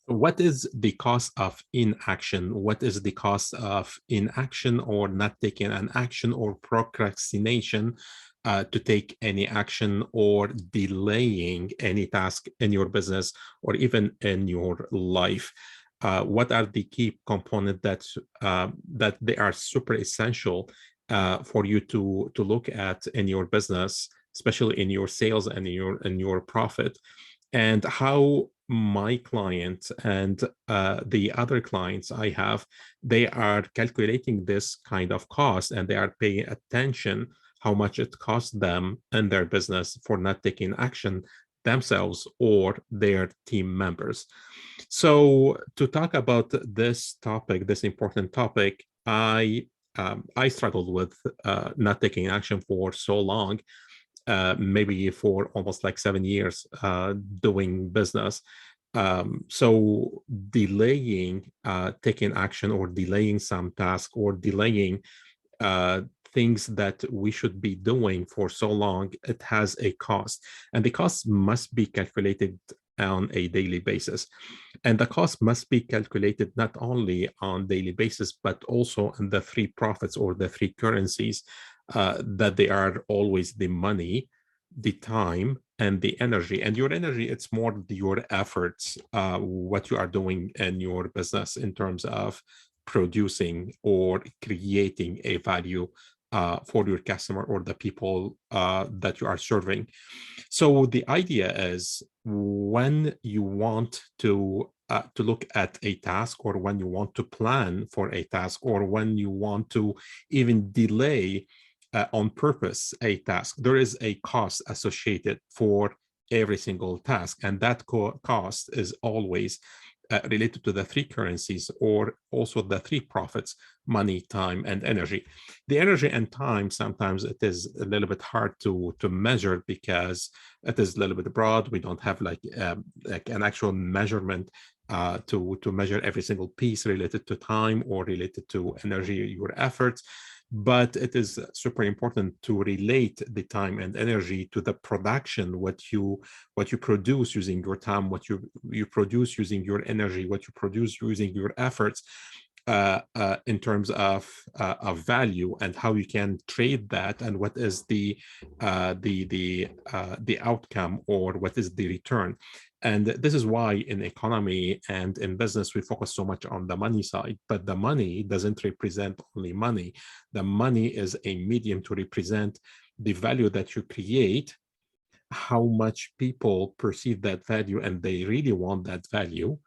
What is the cost of inaction? What is the cost of inaction or not taking an action or procrastination to take any action or delaying any task in your business or even in your life? What are the key components that they are super essential for you to look at in your business, especially in your sales and in your profit? And how my client and the other clients I have, they are calculating this kind of cost and they are paying attention how much it costs them and their business for not taking action themselves or their team members. So to talk about this topic, this important topic, I struggled with not taking action for so long, maybe for almost like 7 years doing business. So delaying taking action or delaying some task or delaying uh, things that we should be doing for so long, it has a cost. And the cost must be calculated on a daily basis. And the cost must be calculated not only on daily basis, but also in the three profits or the three currencies that they are always the money, the time, and the energy. And your energy, it's more your efforts, what you are doing in your business in terms of producing or creating a value for your customer or the people that you are serving. So the idea is when you want to look at a task, or when you want to plan for a task, or when you want to even delay on purpose a task, there is a cost associated for every single task, and that cost is always related to the three currencies or also the three profits: money, time, and energy. The energy and time, sometimes it is a little bit hard to measure because it is a little bit broad. We don't have like an actual measurement to measure every single piece related to time or related to energy, your efforts. But it is super important to relate the time and energy to the production, what you produce using your time, what you produce using your energy, what you produce using your efforts, in terms of value, and how you can trade that, and what is the outcome, or what is the return. And this is why in economy and in business, we focus so much on the money side, but the money doesn't represent only money. The money is a medium to represent the value that you create, how much people perceive that value, and they really want that value.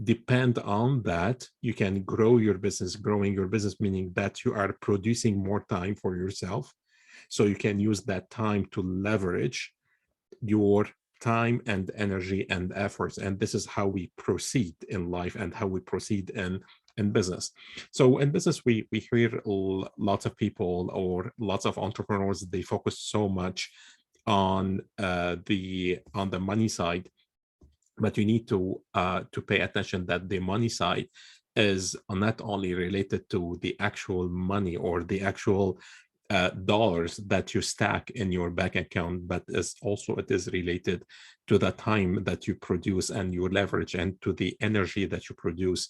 Depend on that, you can grow your business. Growing your business meaning that you are producing more time for yourself, so you can use that time to leverage your time and energy and efforts. And this is how we proceed in life and how we proceed in business. So in business, we hear lots of people or lots of entrepreneurs, they focus so much on the money side, but you need to pay attention that the money side is not only related to the actual money or the actual dollars that you stack in your bank account, but it is related to the time that you produce and you leverage, and to the energy that you produce,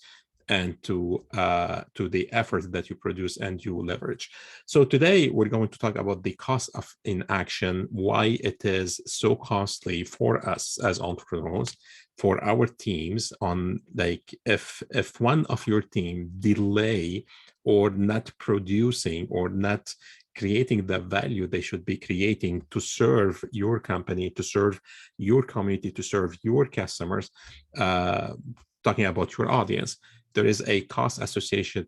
and to the efforts that you produce and you leverage. So today we're going to talk about the cost of inaction, why it is so costly for us as entrepreneurs, for our teams. On like, if one of your team delay or not producing or not creating the value they should be creating to serve your company, to serve your community, to serve your customers, talking about your audience, there is a cost associated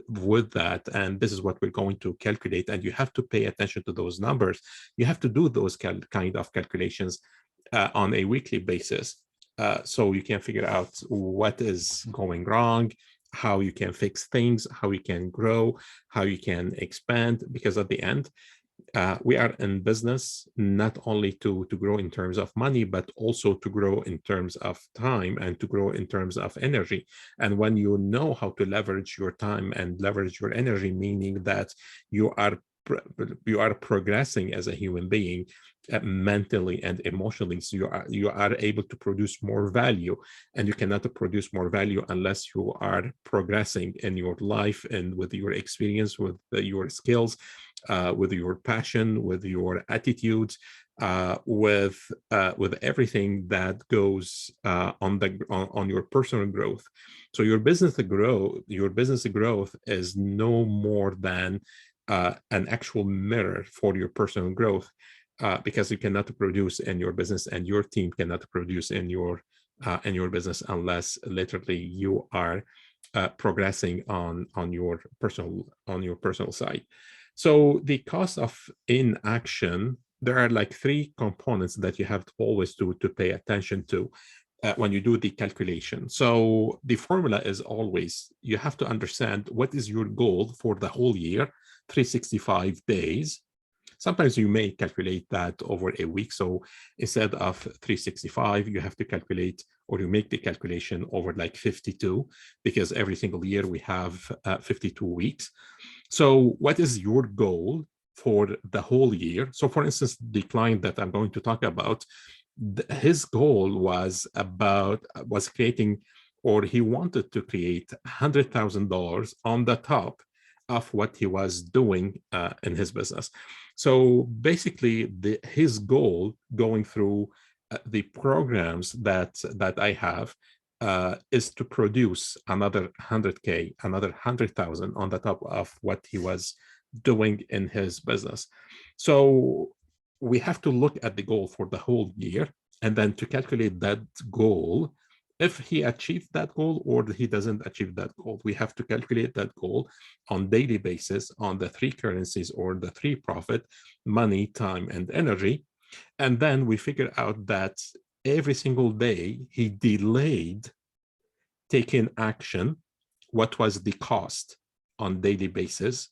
with that. And this is what we're going to calculate. And you have to pay attention to those numbers. You have to do those kind of calculations on a weekly basis, so you can figure out what is going wrong, how you can fix things, how you can grow, how you can expand. Because at the end, we are in business not only to grow in terms of money, but also to grow in terms of time and to grow in terms of energy. And when you know how to leverage your time and leverage your energy, meaning that you are you are progressing as a human being, mentally and emotionally. So you are able to produce more value, and you cannot produce more value unless you are progressing in your life and with your experience, with your skills, with your passion, with your attitudes, with everything that goes on your personal growth. So your business growth is no more than an actual mirror for your personal growth, because you cannot produce in your business, and your team cannot produce in your business unless literally you are progressing on your personal side. So the cost of inaction, there are like three components that you have to always to pay attention to when you do the calculation. So the formula is always, you have to understand what is your goal for the whole year, 365 days. Sometimes you may calculate that over a week. So instead of 365, you have to calculate, or you make the calculation over like 52, because every single year we have 52 weeks. So what is your goal for the whole year? So for instance, the client that I'm going to talk about, his goal was creating, or he wanted to create $100,000 on the top of what he was doing in his business. So basically, his goal going through the programs that I have is to produce another 100K, another 100,000 on the top of what he was doing in his business. So we have to look at the goal for the whole year, and then to calculate that goal. If he achieved that goal or he doesn't achieve that goal, we have to calculate that goal on daily basis on the three currencies, or the three profit: money, time, and energy. And then we figure out that every single day he delayed taking action, what was the cost on daily basis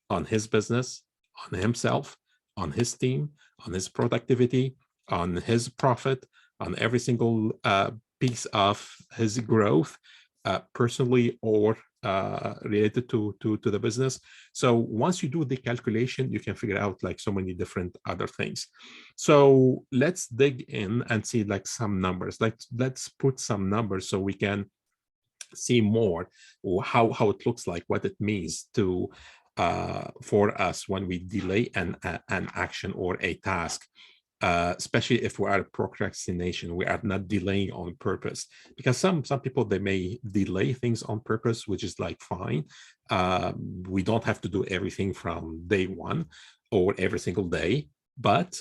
on his business, on himself, on his team, on his productivity, on his profit, on every single piece of his growth, personally or related to the business. So once you do the calculation, you can figure out like so many different other things. So let's dig in and see like some numbers. Like let's put some numbers so we can see more how it looks like, what it means to for us when we delay an action or a task, especially if we are procrastination. We are not delaying on purpose, because some people, they may delay things on purpose, which is like fine. We don't have to do everything from day one or every single day, but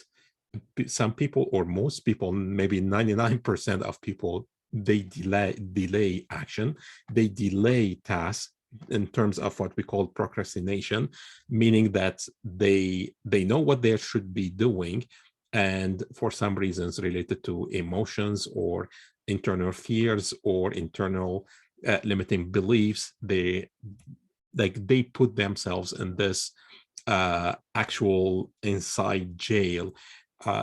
some people, or most people, maybe 99% of people, they delay action, they delay tasks in terms of what we call procrastination, meaning that they know what they should be doing, and for some reasons related to emotions or internal fears or internal limiting beliefs, they put themselves in this actual inside jail,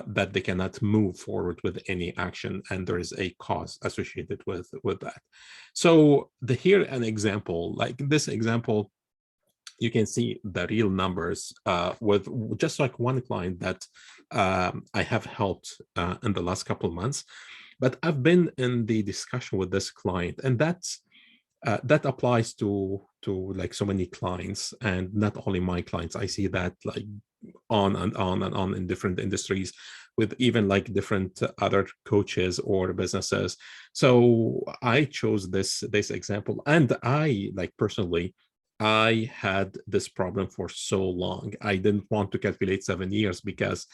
that they cannot move forward with any action, and there is a cost associated with that. So here an example, like this example, you can see the real numbers with just like one client that I have helped in the last couple of months. But I've been in the discussion with this client, and that applies to like so many clients, and not only my clients. I see that like on and on and on in different industries, with even like different other coaches or businesses. So I chose this example, and I like personally, I had this problem for so long. I didn't want to calculate 7 years, because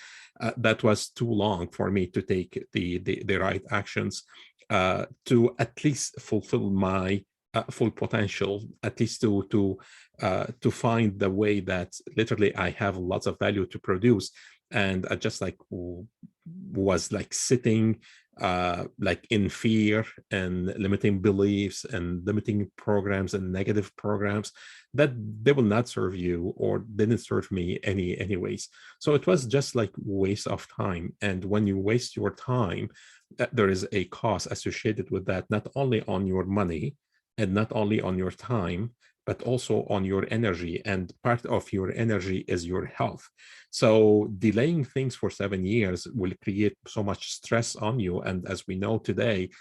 that was too long for me to take the right actions to at least fulfill my full potential, at least to find the way that literally I have lots of value to produce. And I just like was like sitting like in fear and limiting beliefs and limiting programs and negative programs that they will not serve you, or didn't serve me anyways. So it was just like waste of time. And when you waste your time, there is a cost associated with that, not only on your money and not only on your time, but also on your energy. And part of your energy is your health. So delaying things for 7 years will create so much stress on you. And as we know today,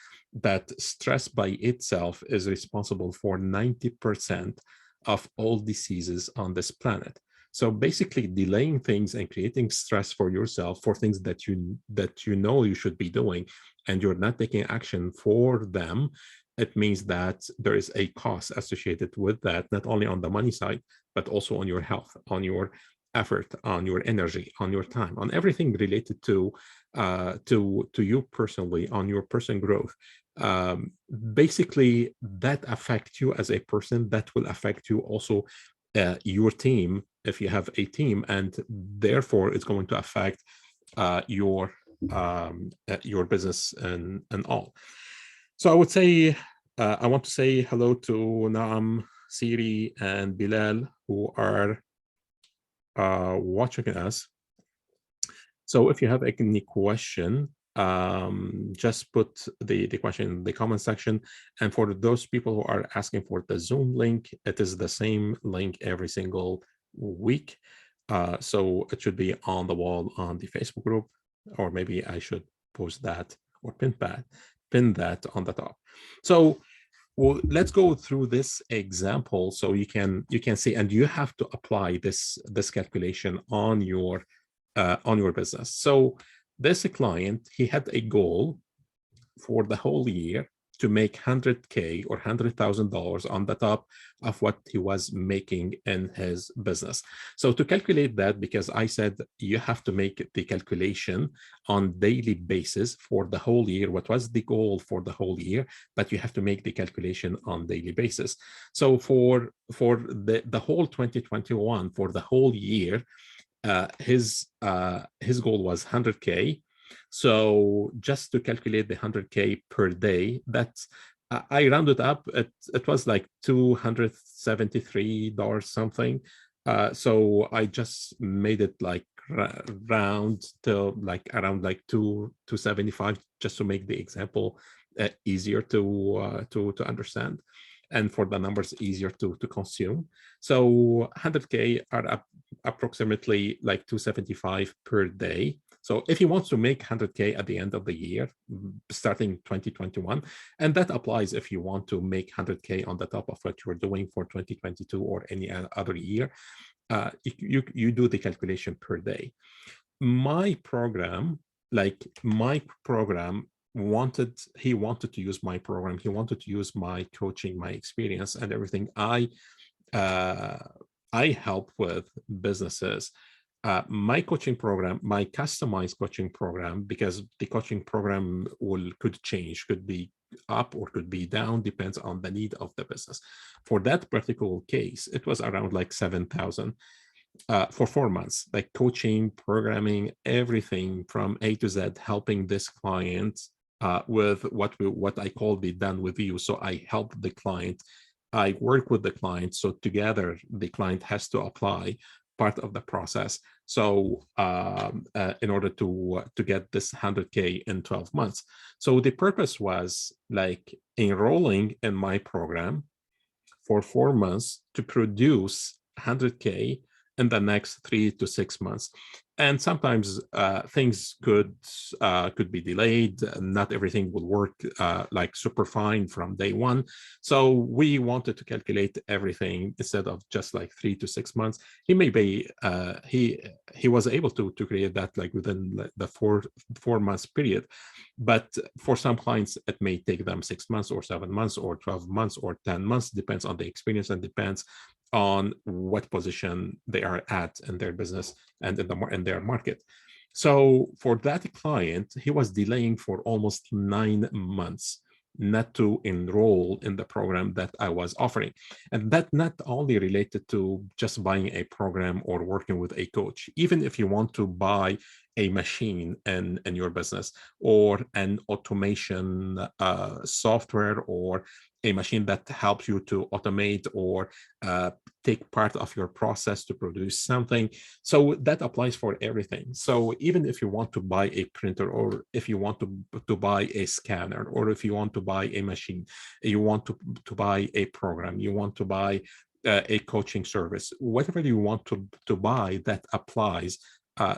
that stress by itself is responsible for 90% of all diseases on this planet. So basically delaying things and creating stress for yourself for things that you know you should be doing and you're not taking action for them, it means that there is a cost associated with that, not only on the money side, but also on your health, on your effort, on your energy, on your time, on everything related to you personally, on your personal growth. Basically, that affects you as a person. That will affect you also your team if you have a team, and therefore it's going to affect your business and all. So I would say I want to say hello to Naam, Siri, and Bilal who are watching us. So if you have any question, just put the question in the comment section. And for those people who are asking for the Zoom link, it is the same link every single week. So it should be on the wall on the Facebook group, or maybe I should post that or pin that on the top. So well, let's go through this example so you can see, and you have to apply this calculation on your business. So this client, he had a goal for the whole year to make 100K or $100,000 on the top of what he was making in his business. So to calculate that, because I said you have to make the calculation on daily basis for the whole year, what was the goal for the whole year, but you have to make the calculation on daily basis. So for the whole 2021, for the whole year, his goal was 100K. So just to calculate the 100K per day, that's I rounded up. It was like $273 something. So I just made it like round to like around like 275, just to make the example easier to understand, and for the numbers easier to consume. So 100K are approximately like 275 per day. So if he wants to make 100K at the end of the year, starting 2021, and that applies if you want to make 100K on the top of what you're doing for 2022 or any other year, you do the calculation per day. My program he wanted to use my program. He wanted to use my coaching, my experience, and everything I help with businesses. My coaching program, my customized coaching program, because the coaching program could change, could be up or could be down, depends on the need of the business. For that particular case, it was around like 7,000 for 4 months, like coaching, programming, everything from A to Z, helping this client with what I call the done with you. So I help the client, I work with the client. So together, the client has to apply part of the process. So in order to get this 100K in 12 months. So the purpose was like enrolling in my program for 4 months to produce 100K in the next 3 to 6 months. And sometimes things could be delayed. Not everything will work like super fine from day one. So we wanted to calculate everything instead of just like 3 to 6 months. He may be he was able to create that like within the four months period. But for some clients, it may take them 6 months or 7 months or 12 months or 10 months, depends on the experience and depends on what position they are at in their business and in their market. So for that client, he was delaying for almost 9 months not to enroll in the program that I was offering. And that not only related to just buying a program or working with a coach. Even if you want to buy a machine in your business, or an automation software, or a machine that helps you to automate or take part of your process to produce something. So that applies for everything. So even if you want to buy a printer, or if you want to buy a scanner, or if you want to buy a machine, you want to buy a program, you want to buy a coaching service, whatever you want to buy, that applies.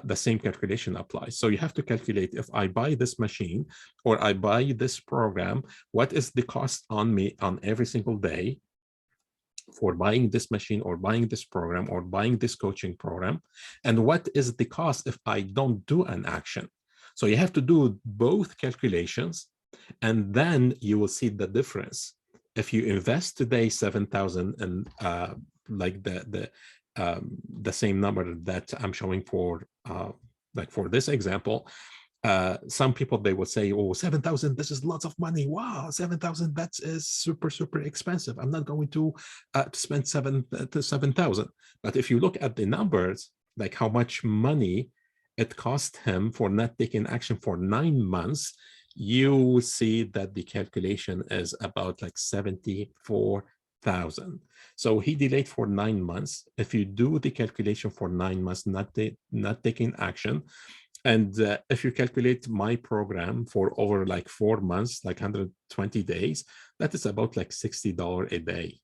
The same calculation applies. So you have to calculate, if I buy this machine or I buy this program, what is the cost on me on every single day for buying this machine or buying this program or buying this coaching program, and what is the cost if I don't do an action. So you have to do both calculations, and then you will see the difference. If you invest today 7,000 and like the same number that I'm showing for like for this example, some people, they would say, oh, 7,000, this is lots of money. Wow, 7,000, that is super, super expensive. I'm not going to spend 7,000. But if you look at the numbers, like how much money it cost him for not taking action for 9 months, you will see that the calculation is about like 74,000. So he delayed for 9 months. If you do the calculation for 9 months, not taking action, and if you calculate my program for over like 4 months, like 120 days, that is about like $60 a day.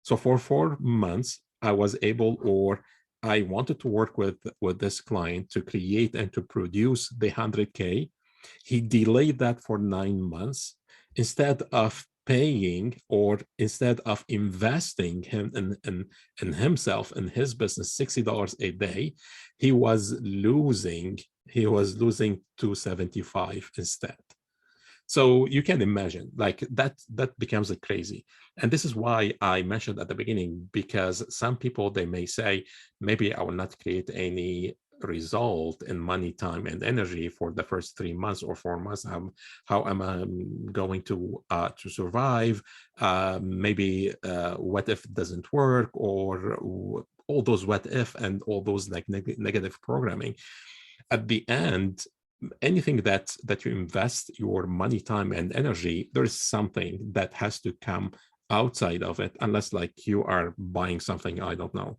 So for 4 months, I was able, or I wanted to work with this client to create and to produce the 100K. He delayed that for 9 months. Instead of paying, or instead of investing him in himself, in his business, $60 a day, he was losing $275 instead. So you can imagine, like that becomes a crazy. And this is why I mentioned at the beginning, because some people, they may say, maybe I will not create any result in money, time, and energy for the first 3 months or 4 months. How am I going to survive? Maybe what if it doesn't work, or all those what if and all those like negative programming. At the end, anything that you invest your money, time, and energy, there's something that has to come outside of it, unless like you are buying something, I don't know,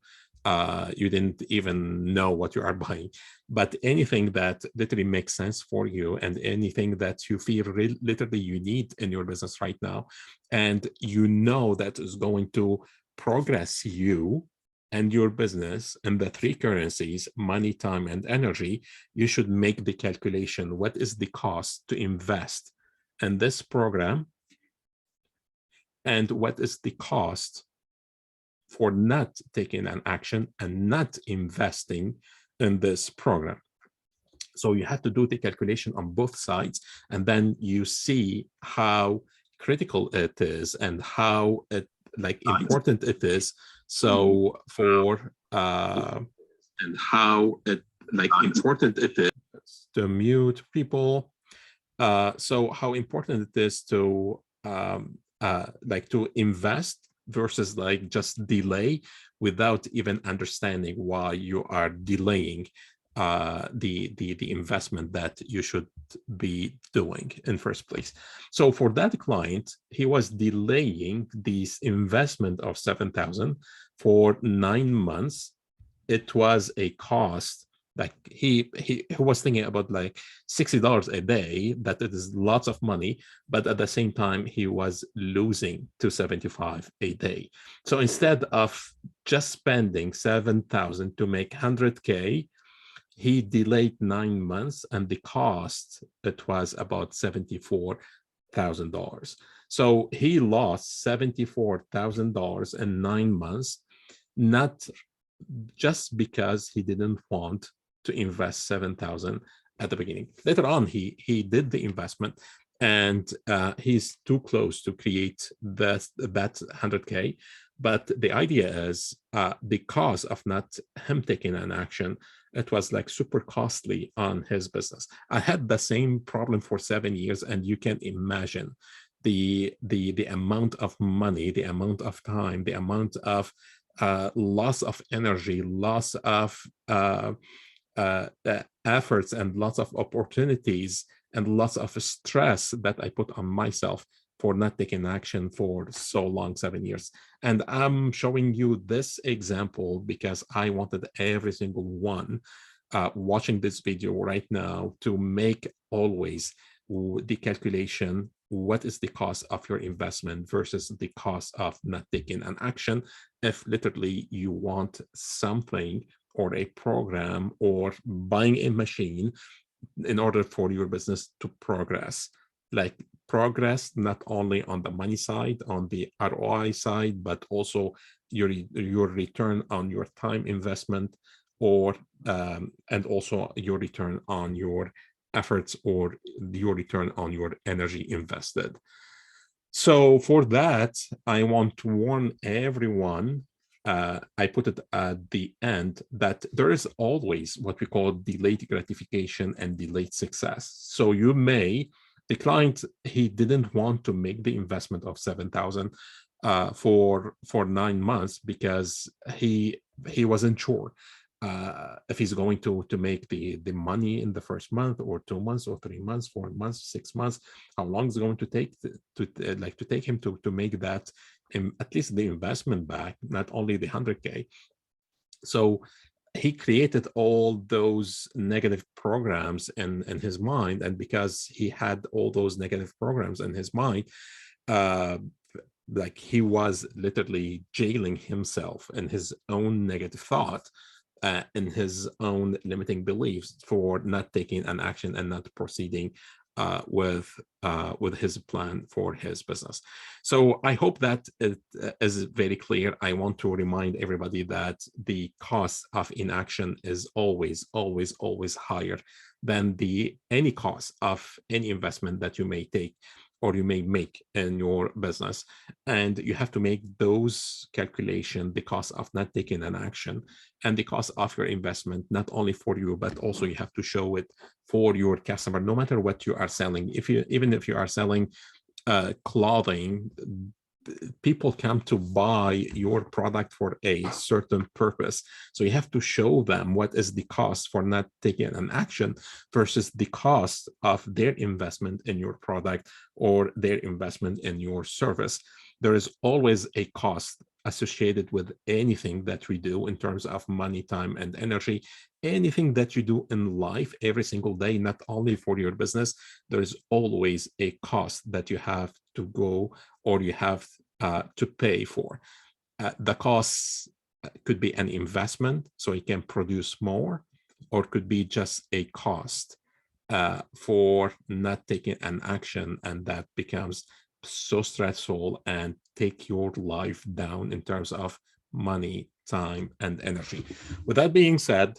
you didn't even know what you are buying. But anything that literally makes sense for you, and anything that you feel literally you need in your business right now, and you know that is going to progress you and your business and the 3 currencies, money, time, and energy, you should make the calculation. What is the cost to invest in this program? And what is the cost for not taking an action and not investing in this program? So you have to do the calculation on both sides, and then you see how critical it is and how like important it is. So for and how important it is to mute people. So how important it is to like to invest versus like just delay without even understanding why you are delaying the investment that you should be doing in first place. So for that client, he was delaying this investment of 7,000 for 9 months. It was a cost, like he was thinking about like $60 a day, that it is lots of money, but at the same time he was losing $275 a day. So instead of just spending 7,000 to make 100K, he delayed 9 months, and the cost, it was about $74,000. So he lost $74,000 in 9 months, not just because he didn't want to invest 7,000 at the beginning. Later on, he did the investment, and he's too close to create that 100K. But the idea is the cost of not him taking an action, it was like super costly on his business. I had the same problem for 7 years, and you can imagine the amount of money, the amount of time, the amount of loss of energy, loss of efforts, and lots of opportunities, and lots of stress that I put on myself for not taking action for so long, 7 years. And I'm showing you this example because I wanted every single one watching this video right now to make always the calculation what is the cost of your investment versus the cost of not taking an action if literally you want something or a program or buying a machine in order for your business to progress. Like progress not only on the money side, on the ROI side, but also your return on your time investment, or and also your return on your efforts or your return on your energy invested. So for that, I want to warn everyone, I put it at the end, that there is always what we call delayed gratification and delayed success. So you may, the client, he didn't want to make the investment of 7,000 for 9 months because he wasn't sure if he's going to make the money in the first month or 2 months or 3 months, 4 months, 6 months, how long is it going to take to take him to make that at least the investment back, not only the 100K. So he created all those negative programs in his mind, and because he had all those negative programs in his mind, like he was literally jailing himself in his own negative thought, in his own limiting beliefs, for not taking an action and not proceeding with his plan for his business. So I hope that it is very clear. I want to remind everybody that the cost of inaction is always, always, always higher than any cost of any investment that you may take or you may make in your business. And you have to make those calculations, the cost of not taking an action and the cost of your investment, not only for you, but also you have to show it for your customer, no matter what you are selling. Even if you are selling clothing, people come to buy your product for a certain purpose. So you have to show them what is the cost for not taking an action versus the cost of their investment in your product or their investment in your service. There is always a cost associated with anything that we do in terms of money, time, and energy. Anything that you do in life every single day, not only for your business, there is always a cost that you have to go or you have to pay for. The costs could be an investment, so it can produce more, or it could be just a cost for not taking an action, and that becomes so stressful and take your life down in terms of money, time, and energy. With that being said,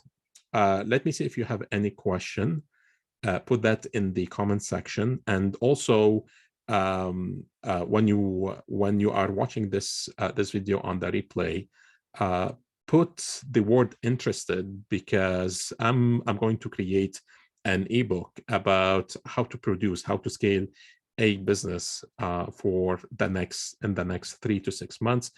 let me see if you have any question. Put that in the comment section, and also when you are watching this video on the replay, put the word interested, because I'm going to create an ebook about how to scale a business for in the next 3 to 6 months.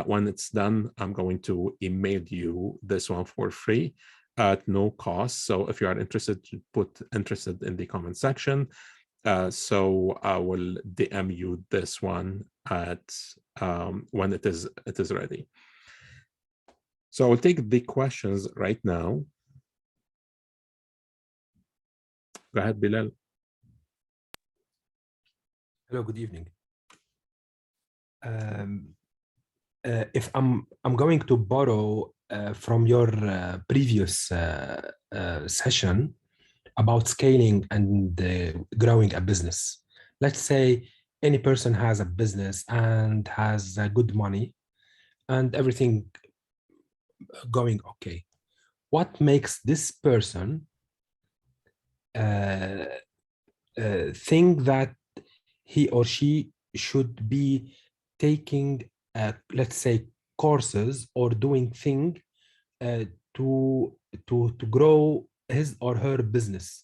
When it's done, I'm going to email you this one for free at no cost. So if you are interested, put interested in the comment section. So I will DM you this one at when it is ready. So I will take the questions right now. Go ahead, Bilal. Hello, good evening. If I'm going to borrow from your previous session about scaling and growing a business. Let's say any person has a business and has good money and everything going okay. What makes this person think that he or she should be taking, let's say, courses or doing things to grow his or her business?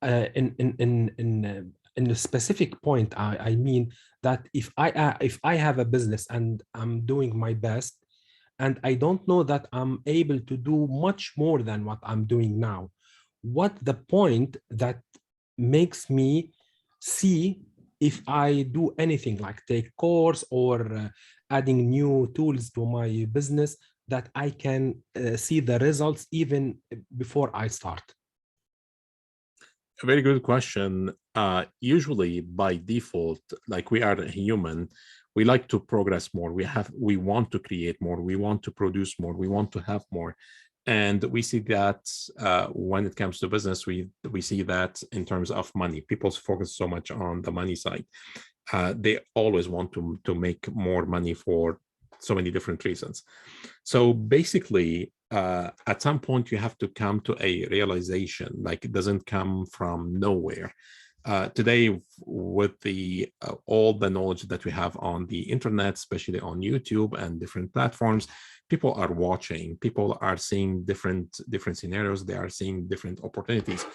In a specific point, I mean that if I have a business and I'm doing my best, and I don't know that I'm able to do much more than what I'm doing now, what the point that makes me see if I do anything like take course or adding new tools to my business, that I can see the results even before I start? A very good question. Usually by default, like we are a human, we like to progress more. We want to create more. We want to produce more. We want to have more. And we see that when it comes to business, we see that in terms of money. People focus so much on the money side. They always want to make more money for so many different reasons. So basically, at some point, you have to come to a realization, like it doesn't come from nowhere. Today, with all the knowledge that we have on the internet, especially on YouTube and different platforms, people are watching. People are seeing different scenarios. They are seeing different opportunities.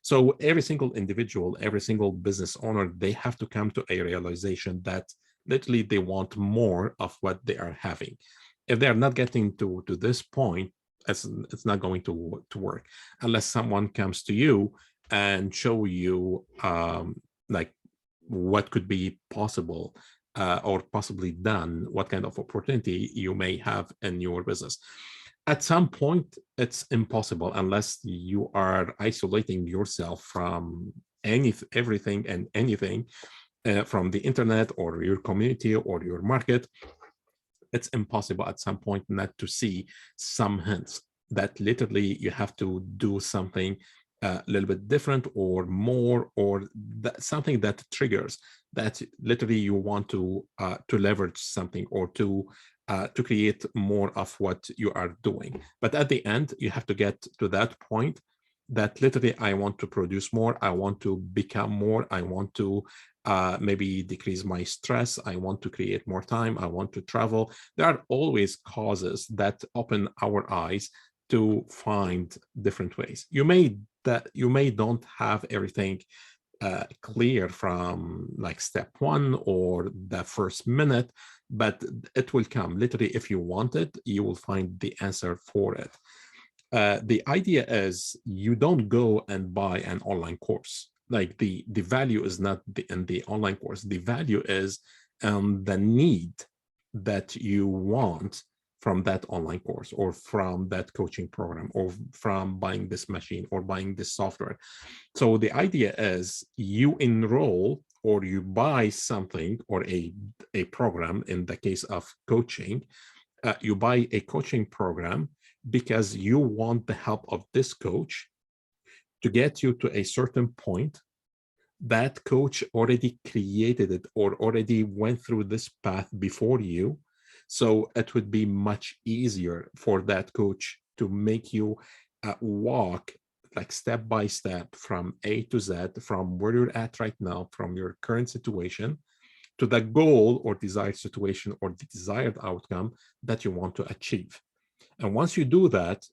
So every single individual, every single business owner, they have to come to a realization that literally they want more of what they are having. If they are not getting to this point, it's not going to work unless someone comes to you and show you like what could be possible or possibly done, what kind of opportunity you may have in your business. At some point, it's impossible unless you are isolating yourself from everything and anything from the internet or your community or your market. It's impossible at some point not to see some hints that literally you have to do something a little bit different or more, or something that triggers that literally you want to leverage something or to create more of what you are doing. But at the end, you have to get to that point that literally I want to produce more, I want to become more, I want to maybe decrease my stress, I want to create more time, I want to travel. There are always causes that open our eyes to find different ways. You may don't have everything clear from like step one or the first minute, but it will come. Literally, if you want it, you will find the answer for it. The idea is you don't go and buy an online course. Like the value is not in the online course. The value is the need that you want from that online course or from that coaching program or from buying this machine or buying this software. So the idea is you enroll or you buy something or a program. In the case of coaching, you buy a coaching program because you want the help of this coach to get you to a certain point. That coach already created it or already went through this path before you. So it would be much easier for that coach to make you walk like step by step from A to Z, from where you're at right now, from your current situation to the goal or desired situation or the desired outcome that you want to achieve. And once you do that,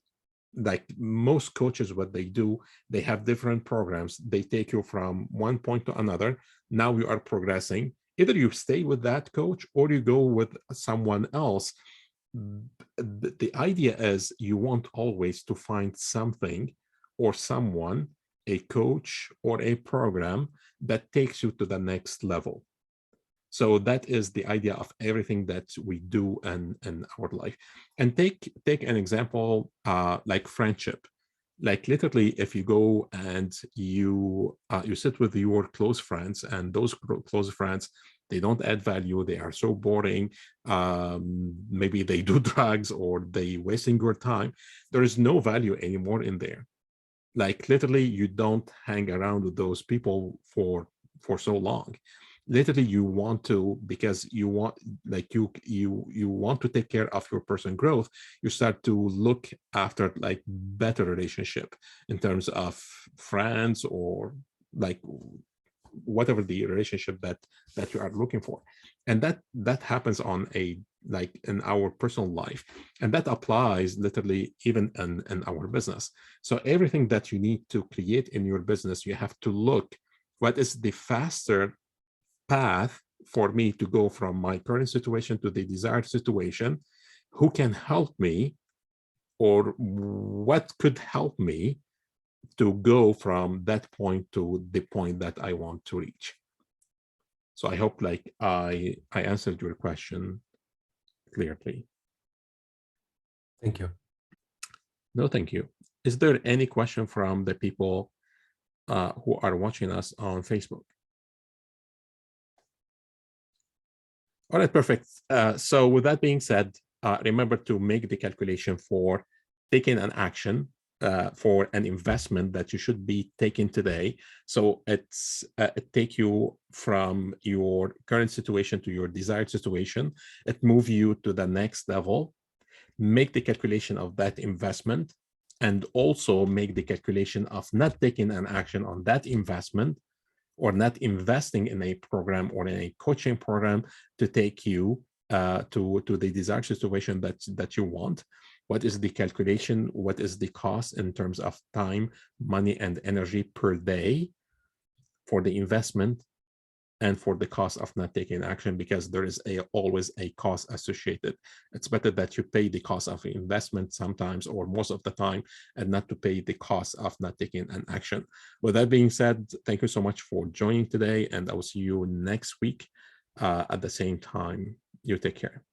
like most coaches, what they do, they have different programs. They take you from one point to another. Now you are progressing. Either you stay with that coach or you go with someone else. The idea is you want always to find something or someone, a coach or a program that takes you to the next level. So that is the idea of everything that we do in our life. And take an example like friendship. Like literally, if you go and you sit with your close friends, and those close friends, they don't add value, they are so boring, maybe they do drugs or they wasting your time, there is no value anymore in there. Like literally, you don't hang around with those people for so long. Literally, you want to, because you want, like you want to take care of your personal growth. You start to look after like better relationship in terms of friends or like whatever the relationship that you are looking for. And that happens on a like in our personal life, and that applies literally even in our business. So everything that you need to create in your business, you have to look what is the faster path for me to go from my current situation to the desired situation, who can help me, or what could help me to go from that point to the point that I want to reach. So I hope like I answered your question clearly. Thank you. No, thank you. Is there any question from the people who are watching us on Facebook. All right, perfect. So with that being said, remember to make the calculation for taking an action for an investment that you should be taking today. So it's it take you from your current situation to your desired situation. It move you to the next level. Make the calculation of that investment, and also make the calculation of not taking an action on that investment, or not investing in a program or in a coaching program to take you to the desired situation that you want. What is the calculation? What is the cost in terms of time, money, and energy per day for the investment, and for the cost of not taking action? Because there is always a cost associated. It's better that you pay the cost of investment sometimes, or most of the time, and not to pay the cost of not taking an action. With that being said, thank you so much for joining today, and I will see you next week at the same time. You take care.